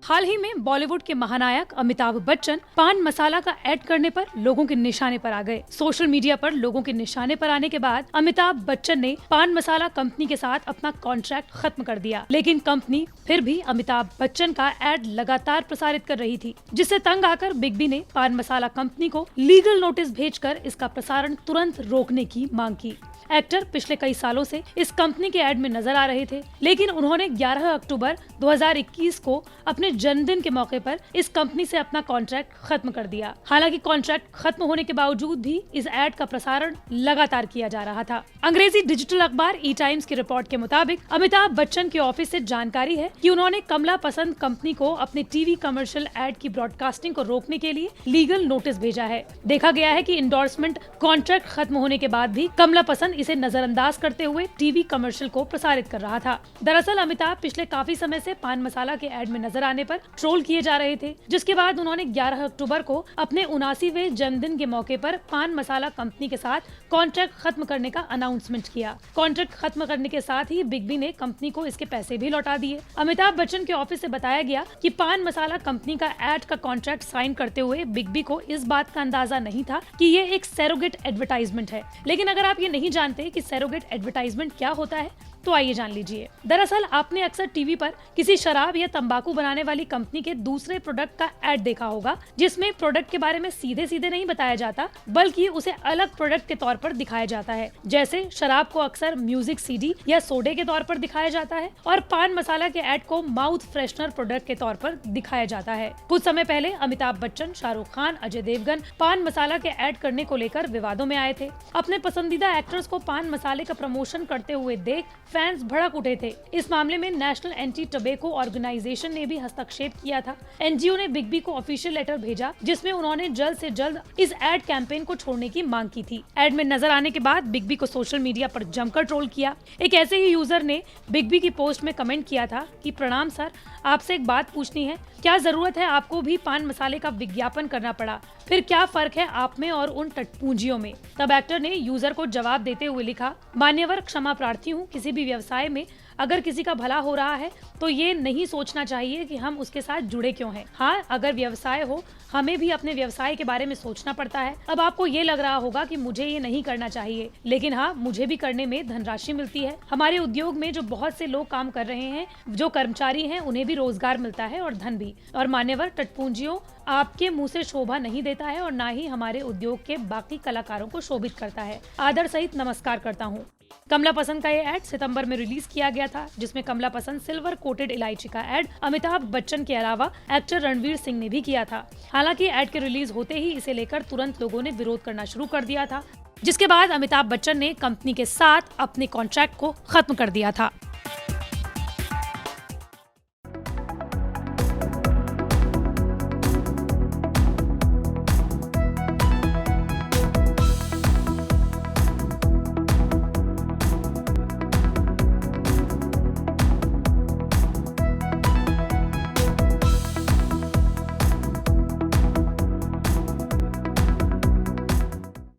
हाल ही में बॉलीवुड के महानायक अमिताभ बच्चन पान मसाला का ऐड करने पर लोगों के निशाने पर आ गए। सोशल मीडिया पर लोगों के निशाने पर आने के बाद अमिताभ बच्चन ने पान मसाला कंपनी के साथ अपना कॉन्ट्रैक्ट खत्म कर दिया, लेकिन कंपनी फिर भी अमिताभ बच्चन का ऐड लगातार प्रसारित कर रही थी, जिससे तंग आकर बिग बी ने पान मसाला कंपनी को लीगल नोटिस भेजकर इसका प्रसारण तुरंत रोकने की मांग की। एक्टर पिछले कई सालों से इस कंपनी के ऐड में नजर आ रहे थे, लेकिन उन्होंने 11 अक्टूबर 2021 को अपने जन्मदिन के मौके पर इस कंपनी से अपना कॉन्ट्रैक्ट खत्म कर दिया। हालांकि कॉन्ट्रैक्ट खत्म होने के बावजूद भी इस ऐड का प्रसारण लगातार किया जा रहा था। अंग्रेजी डिजिटल अखबार ई टाइम्स की रिपोर्ट के मुताबिक अमिताभ बच्चन के ऑफिस से जानकारी है कि उन्होंने कमला पसंद कंपनी को अपने टीवी कमर्शियल ऐड की ब्रॉडकास्टिंग को रोकने के लिए लीगल नोटिस भेजा है। देखा गया है कि इंडोर्समेंट कॉन्ट्रैक्ट खत्म होने के बाद भी कमला पसंद इसे नजरअंदाज करते हुए टीवी कमर्शियल को प्रसारित कर रहा था। दरअसल अमिताभ पिछले काफी समय से पान मसाला के ऐड में नजर आने पर ट्रोल किए जा रहे थे, जिसके बाद उन्होंने 11 अक्टूबर को अपने 79वें जन्मदिन के मौके पर पान मसाला कंपनी के साथ कॉन्ट्रैक्ट खत्म करने का अनाउंसमेंट किया। कॉन्ट्रैक्ट खत्म करने के साथ ही बिग बी ने कंपनी को इसके पैसे भी लौटा दिए। अमिताभ बच्चन के ऑफिस से बताया गया कि पान मसाला कंपनी का ऐड का कॉन्ट्रैक्ट साइन करते हुए बिग बी को इस बात का अंदाजा नहीं था कि ये एक सैरोगेट एडवर्टाइजमेंट है। लेकिन अगर आप ये नहीं जानते कि सैरोगेट एडवर्टाइजमेंट क्या होता है तो आइए जान लीजिए। दरअसल आपने अक्सर टीवी पर किसी शराब या तंबाकू बनाने वाली कंपनी के दूसरे प्रोडक्ट का ऐड देखा होगा, जिसमें प्रोडक्ट के बारे में सीधे सीधे नहीं बताया जाता, बल्कि उसे अलग प्रोडक्ट के तौर पर दिखाया जाता है। जैसे शराब को अक्सर म्यूजिक सीडी या सोडे के तौर पर दिखाया जाता है और पान मसाला के ऐड को माउथ फ्रेशनर प्रोडक्ट के तौर पर दिखाया जाता है। कुछ समय पहले अमिताभ बच्चन, शाहरुख खान, अजय देवगन पान मसाला के ऐड करने को लेकर विवादों में आए थे। अपने पसंदीदा एक्टर्स को पान मसाले का प्रमोशन करते हुए देख फैंस भड़क उठे थे। इस मामले में नेशनल एंटी टबैको ऑर्गेनाइजेशन ने भी हस्तक्षेप किया था। एनजीओ ने बिग बी को ऑफिशियल लेटर भेजा, जिसमें उन्होंने जल्द से जल्द इस एड कैंपेन को छोड़ने की मांग की थी। एड में नजर आने के बाद बिग बी को सोशल मीडिया पर जमकर ट्रोल किया। एक ऐसे ही यूजर ने बिग बी की पोस्ट में कमेंट किया था कि प्रणाम सर, आपसे एक बात पूछनी है, क्या जरूरत है आपको भी पान मसाले का विज्ञापन करना पड़ा? फिर क्या फर्क है आप में और उन टटपूंजियों में? तब एक्टर ने यूजर को जवाब देते हुए लिखा, मान्यवर क्षमा प्रार्थी हूँ, किसी भी व्यवसाय में अगर किसी का भला हो रहा है तो ये नहीं सोचना चाहिए कि हम उसके साथ जुड़े क्यों हैं। हाँ, अगर व्यवसाय हो, हमें भी अपने व्यवसाय के बारे में सोचना पड़ता है। अब आपको ये लग रहा होगा कि मुझे ये नहीं करना चाहिए, लेकिन हाँ, मुझे भी करने में धनराशि मिलती है। हमारे उद्योग में जो बहुत से लोग काम कर रहे हैं, जो कर्मचारी हैं, उन्हें भी रोजगार मिलता है और धन भी। और मान्यवर टटपूंजियों, आपके मुंह से शोभा नहीं देता है और ना ही हमारे उद्योग के बाकी कलाकारों को शोभित करता है। आदर सहित नमस्कार करता हूँ। कमला पसंद का ये ऐड सितंबर में रिलीज किया गया था, जिसमें कमला पसंद सिल्वर कोटेड इलायची का ऐड अमिताभ बच्चन के अलावा एक्टर रणवीर सिंह ने भी किया था। हालांकि ऐड के रिलीज होते ही इसे लेकर तुरंत लोगों ने विरोध करना शुरू कर दिया था, जिसके बाद अमिताभ बच्चन ने कंपनी के साथ अपने कॉन्ट्रैक्ट को खत्म कर दिया था।